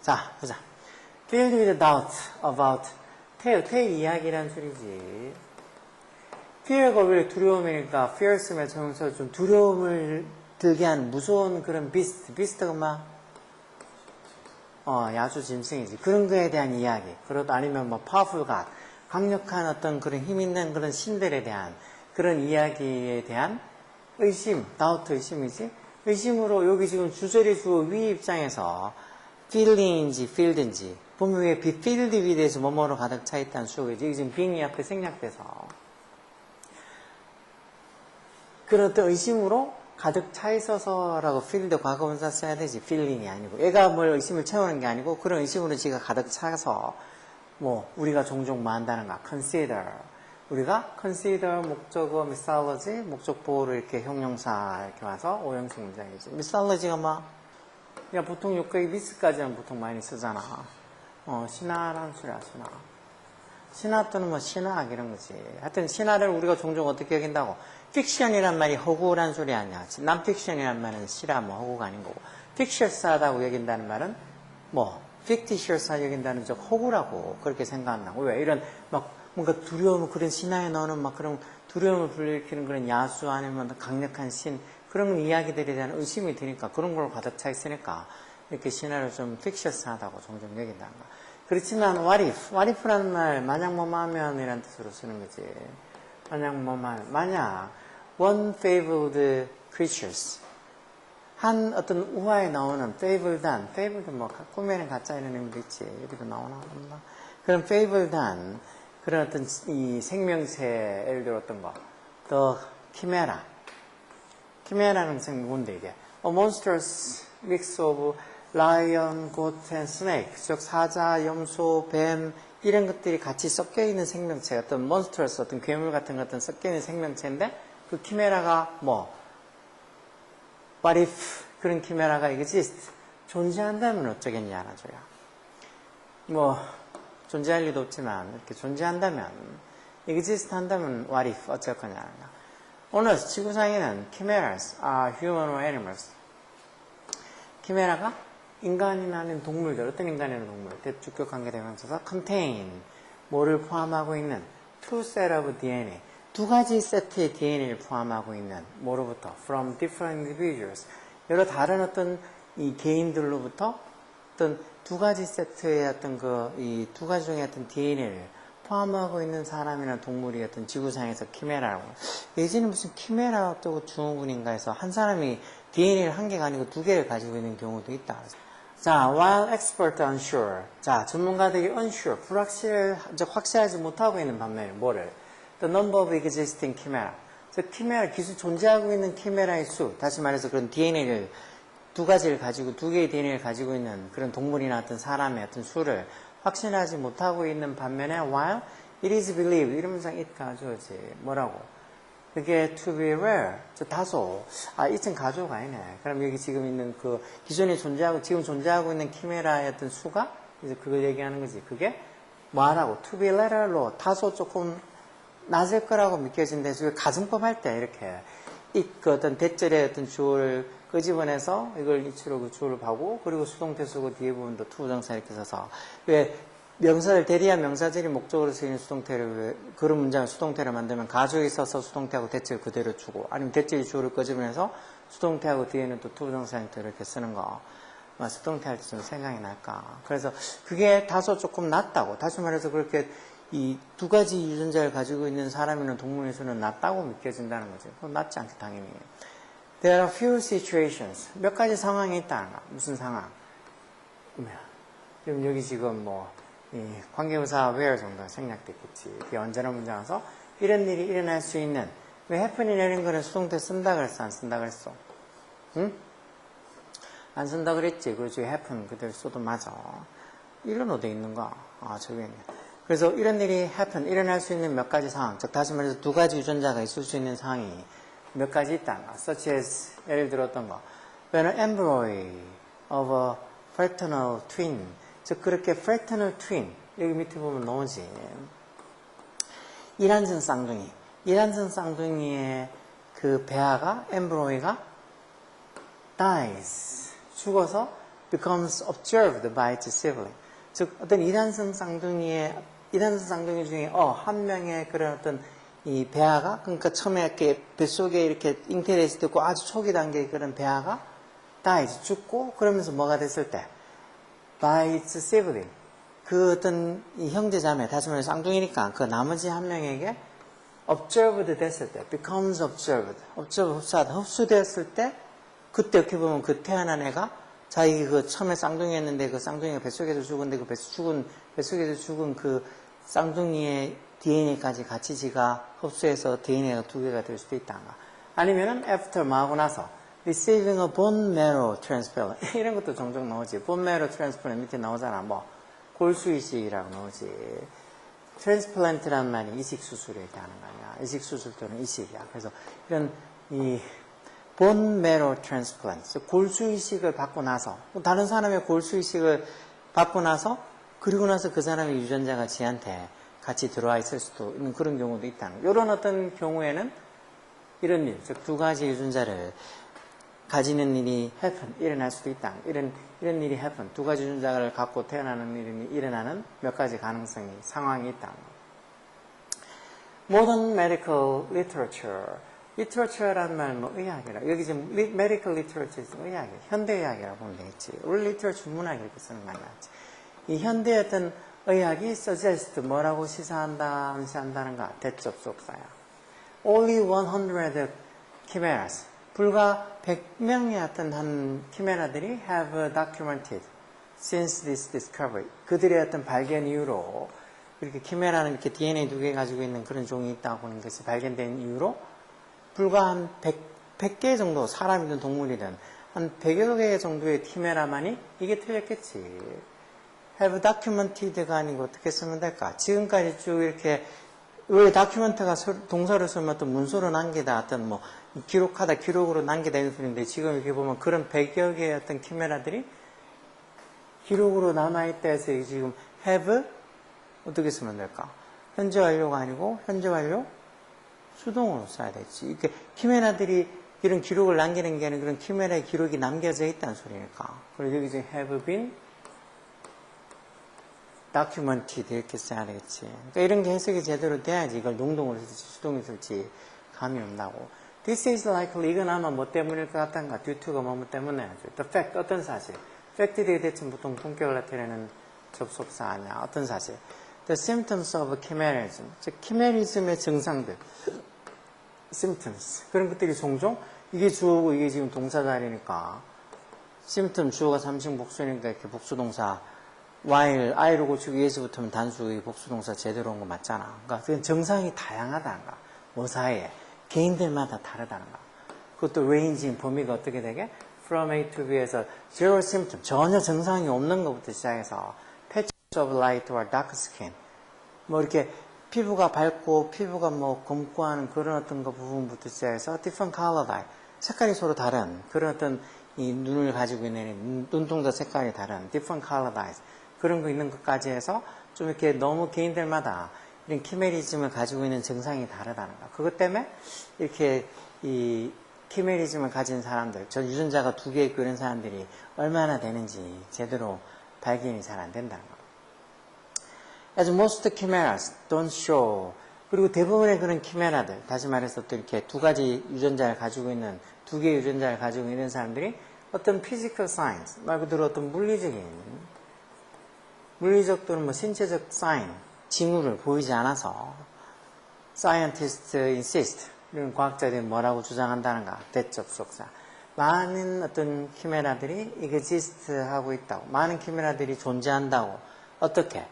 자, 보자. Filled with doubt about tale 이야기란 소리지. fear가 왜 두려움이니까 fearsome 정서 좀 두려움을 들게 한 무서운 그런 beast가 막 야수 짐승이지. 그런 거에 대한 이야기. 그것도 아니면 뭐 powerful god, 강력한 어떤 그런 힘 있는 그런 신들에 대한 그런 이야기에 대한 의심, doubt 의심이지. 의심으로 여기 지금 주절의 주어 위 입장에서 feeling인지 filled인지 보면 왜 be filled with에서 뭐뭐로 가득 차 있다는 수어이지. 이게 지금 being이 앞에 생략돼서 그런 어떤 의심으로 가득 차 있어서라고 filled 과거분사 써야 되지. feeling이 아니고 얘가 뭘 의심을 채우는 게 아니고 그런 의심으로 지가 가득 차서 뭐 우리가 종종 뭐 한다는가 consider 우리가 consider 목적어 mythology 목적보호로 이렇게 형용사 이렇게 와서 오형식 문장이지. mythology가 뭐 그냥 보통 여기까지 미스까지는 보통 많이 쓰잖아. 신화라는 소리야. 신화 또는 뭐 신화학 이런 거지. 하여튼 신화를 우리가 종종 어떻게 여긴다고? 픽션이란 말이 허구란 소리 아니야. 난픽션이란 말은 실화 뭐 허구가 아닌 거고. 픽셔스하다고 여긴다는 말은 뭐 픽티셔스하다고 여긴다는 적 허구라고 그렇게 생각한다고. 왜 이런 막 뭔가 두려움 그런 신화에 나오는 막 그런 두려움을 불러일으키는 그런 야수 아니면 강력한 신 그런 이야기들에 대한 의심이 드니까 그런 걸로 가득 차 있으니까 이렇게 신화를 좀 픽셔스하다고 종종 여긴다는 거야. 그렇지만 what if라는 말 만약 뭐하면이라는 뜻으로 쓰는 거지. 만약 one fabled creatures 한 어떤 우화에 나오는 fabled한 뭐 꿈에는 가짜 이런 의미도 있지. 여기도 나오나 없나? 그런 fabled한 그런 어떤 이 생명체 예를 들어 어떤 거 the chimera라는 생명 뭔데 이게? A monstrous mix of lion, goat and snake 즉 사자, 염소, 뱀 이런 것들이 같이 섞여있는 생명체 어떤 monstrous 어떤 괴물 같은 것들 섞여있는 생명체인데 그 키메라가 뭐 what if 그런 키메라가 exist 존재한다면 어쩌겠냐는 소리야. 뭐 존재할 리도 없지만 이렇게 존재한다면 exist 한다면 what if 어쩔 거냐. 오늘 지구상에는 chimeras are human or animals. 키메라가 인간이나 아닌 동물들, 어떤 인간이나 동물, 대주격 관계대명사가 contain, 뭐를 포함하고 있는 two set of DNA, 두 가지 세트의 DNA를 포함하고 있는 뭐로부터 from different individuals, 여러 다른 어떤 이 개인들로부터 어떤 두 가지 세트의 어떤 이 두 가지 중에 어떤 DNA를 포함하고 있는 사람이나 동물이 어떤 지구상에서 키메라라고. 예전에 무슨 키메라 어쩌고 중후군인가 해서 한 사람이 DNA를 한 개가 아니고 두 개를 가지고 있는 경우도 있다. 자, while expert unsure. 자, 전문가들이 unsure, 확실하지 못하고 있는 반면에 뭐를? The number of existing chimera. 즉, 키메라, 기술 존재하고 있는 키메라의 수. 다시 말해서 그런 DNA를 두 가지를 가지고, 두 개의 DNA를 가지고 있는 그런 동물이나 어떤 사람의 어떤 수를 확신하지 못하고 있는 반면에 while it is believed. 이러면서 it 가져오지. 뭐라고? 그게 to be rare. 저 다소. 이쯤 가져가 아니네. 그럼 여기 지금 있는 그 기존에 지금 존재하고 있는 키메라의 어떤 수가 이제 그걸 얘기하는 거지. 그게 뭐하라고? to be rar로 다소 조금 낮을 거라고 믿겨진대서 가정법 할 때 이렇게 그 어떤 대절의 어떤 주어를 끄집어내서 이걸 이치로 그 주어를 하고 그리고 수동태 쓰고 뒤에 부분도 투부정사 이렇게 써서 왜 명사를 대리한 명사절이 목적으로 쓰이는 수동태를 그런 문장을 수동태를 만들면 가주에 있어서 수동태하고 대절 그대로 주고 아니면 대절이 주어를 끄집어내서 수동태하고 뒤에는 또 투부정사 형태 이렇게 쓰는 거 수동태 할 때 좀 생각이 날까. 그래서 그게 다소 조금 낫다고. 다시 말해서 그렇게 이 두 가지 유전자를 가지고 있는 사람이나 동물의 수는 낫다고 믿겨진다는 거지. 그건 낫지 않게 당연히. There are few situations. 몇 가지 상황이 있다는 거야. 무슨 상황? 지금 여기 지금 관계부사 where 정도가 생략됐겠지. 그게 언제나 문장 와서 이런 일이 일어날 수 있는 왜 happen이 내린 거는 수동태 쓴다 그랬어? 안 쓴다 그랬어? 응? 안 쓴다 그랬지. 그렇지. happen 그대로 써도 맞아. 이런 어디 있는가? 저기 있네. 그래서 이런 일이 happen, 일어날 수 있는 몇 가지 상황, 즉 다시 말해서 두 가지 유전자가 있을 수 있는 상황이 몇 가지 있다는 거. such as 예를 들어 어떤 거. When an embryo of a fraternal twin, 즉 그렇게 fraternal twin, 여기 밑에 보면 나오지. 일란성 쌍둥이의 그 배아가, 엠브로이가 dies, 죽어서 becomes observed by its sibling. 즉 어떤 이단성 쌍둥이 중에 한 명의 그런 어떤 이 배아가 그러니까 처음에 이렇게 뱃속에 이렇게 잉태됐을 때 아주 초기 단계의 그런 배아가 다 이제 죽고 그러면서 뭐가 됐을 때 by its sibling 그 어떤 이 형제자매 다시 말해서 쌍둥이니까 그 나머지 한 명에게 observed 됐을 때 becomes observed 흡수되었을 때 그때 어떻게 보면 그 태어난 애가 자기 그 처음에 쌍둥이였는데 그 쌍둥이가 뱃속에서 죽은데 그 뱃속에서 죽은 그 쌍둥이의 DNA까지 같이 지가 흡수해서 DNA가 두 개가 될 수도 있다는가. 아니면은 after 하고 나서 receiving a bone marrow transplant 이런 것도 종종 나오지. bone marrow transplant 밑에 나오잖아. 뭐 골수 이식이라고 나오지. 트랜스플란트란 말이 이식 수술을 얘기하는 거 아니야. 이식 수술 또는 이식이야. 그래서 이런 이 bone marrow transplant, 골수 이식을 받고 나서 다른 사람의 골수 이식을 받고 나서 그리고 나서 그 사람의 유전자가 지한테 같이 들어와 있을 수도 있는 그런 경우도 있다는 거예요. 이런 어떤 경우에는 이런 일, 즉 두 가지 유전자를 가지는 일이 일어날 수도 있다. 이런 일이 두 가지 유전자를 갖고 태어나는 일이 일어나는 몇 가지 상황이 있다. Modern medical literature라는 말, 의학이라. 여기 지금 medical literature, 의학이야. 현대의학이라고 보면 되겠지. 원래 literature 문학 이렇게 쓰는 말이 맞지. 이 현대의 어떤 의학이 suggest 뭐라고 시사한다는가? 대접속사야. Only 100 chimeras. 불과 100명의 어떤 한 키메라들이 have documented since this discovery. 그들의 어떤 발견 이후로 이렇게 키메라는 이렇게 DNA 두 개 가지고 있는 그런 종이 있다고 하는 것이 발견된 이후로 불과 한 100개 정도 사람이든 동물이든 한 100여 개 정도의 키메라만이 이게 틀렸겠지. have documented가 아니고 어떻게 쓰면 될까? 지금까지 쭉 이렇게 왜 다큐멘트가 동사로 쓰면 어떤 문서로 남기다 어떤 뭐 기록하다 기록으로 남기다 이런 소리인데 지금 이렇게 보면 그런 100여 개의 어떤 키메라들이 기록으로 남아있다 해서 지금 have 어떻게 쓰면 될까? 현재 완료가 아니고 현재 완료 수동으로 써야 되지. 이렇게 키메라들이 이런 기록을 남기는 게 아니라 그런 키메라의 기록이 남겨져 있다는 소리니까. 그리고 여기 지금 have been documented 이렇게 써야 되겠지. 그러니까 이런 게 해석이 제대로 돼야지 이걸 능동으로 쓸지 수동으로 쓸지 감이 온다고. This is likely 이건 아마 뭐 때문일 것 같단가. due to가 뭐 때문에 the fact 어떤 사실. fact에 대체 보통 본격을 나타내는 접속사 아니야. 어떤 사실. The symptoms of chimerism. 즉 chimerism의 증상들. symptoms. 그런 것들이 종종 이게 주어고 이게 지금 동사 자리니까 symptom 주어가 3층 복수니까 이렇게 복수동사 while I로 고치고 위에서 붙으면 단수의 복수동사 제대로 온 거 맞잖아. 그러니까 그 증상이 다양하다는 거야. 뭐 사이에 개인들마다 다르다는 거야. 그것도 rangeing 범위가 어떻게 되게? From A to B에서 zero symptom 전혀 증상이 없는 것부터 시작해서 patches of light or dark skin 뭐 이렇게 피부가 밝고 피부가 뭐 검고 하는 그런 어떤 거 부분부터 시작해서 different color eye 색깔이 서로 다른 그런 어떤 이 눈을 가지고 있는 눈동자 색깔이 다른 different color eyes 그런 거 있는 것까지 해서 좀 이렇게 너무 개인들마다 이런 키메리즘을 가지고 있는 증상이 다르다는 거. 그것 때문에 이렇게 이 키메리즘을 가진 사람들, 저 유전자가 두 개 있고 이런 사람들이 얼마나 되는지 제대로 발견이 잘 안 된다는 거. As most chimeras don't show. 그리고 대부분의 그런 키메라들, 다시 말해서 또 이렇게 두 가지 유전자를 가지고 있는, 두 개의 유전자를 가지고 있는 사람들이 어떤 physical signs, 말 그대로 어떤 물리적 또는 뭐 신체적 sign, 징후를 보이지 않아서 scientists insist, 이런 과학자들이 뭐라고 주장한다는가, 대접속사. 많은 어떤 키메라들이 exist 하고 있다고, 많은 키메라들이 존재한다고, 어떻게?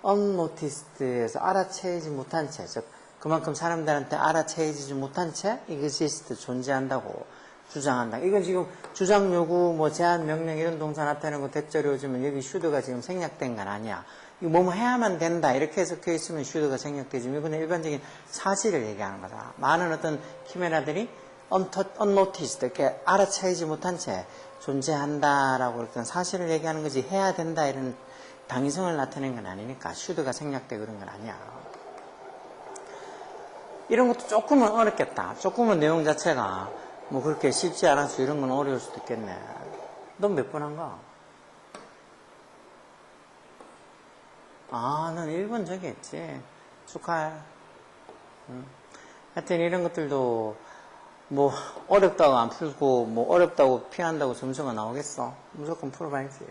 unnoticed에서 알아채지 못한 채, 즉 그만큼 사람들한테 알아채지 못한 채 exist 존재한다고 주장한다. 이건 지금 주장 요구, 뭐 제한 명령 이런 동사 나타내는 거 대절이 오지면 여기 should가 지금 생략된 건 아니야. 이거 뭐뭐 해야만 된다 이렇게 해석해 있으면 should가 생략되지만 이건 일반적인 사실을 얘기하는 거다. 많은 어떤 키메라들이 unnoticed 이렇게 알아채지 못한 채 존재한다라고 어떤 사실을 얘기하는 거지 해야 된다 이런 당위성을 나타내는 건 아니니까 should가 생략되고 그런 건 아니야. 이런 것도 조금은 어렵겠다. 조금은 내용 자체가 뭐 그렇게 쉽지 않아서 이런 건 어려울 수도 있겠네. 넌 몇 번 한 거? 아, 넌 1번 저기 했지. 축하해. 하여튼 이런 것들도 뭐 어렵다고 안 풀고 뭐 어렵다고 피한다고 점수가 나오겠어. 무조건 풀어봐야지.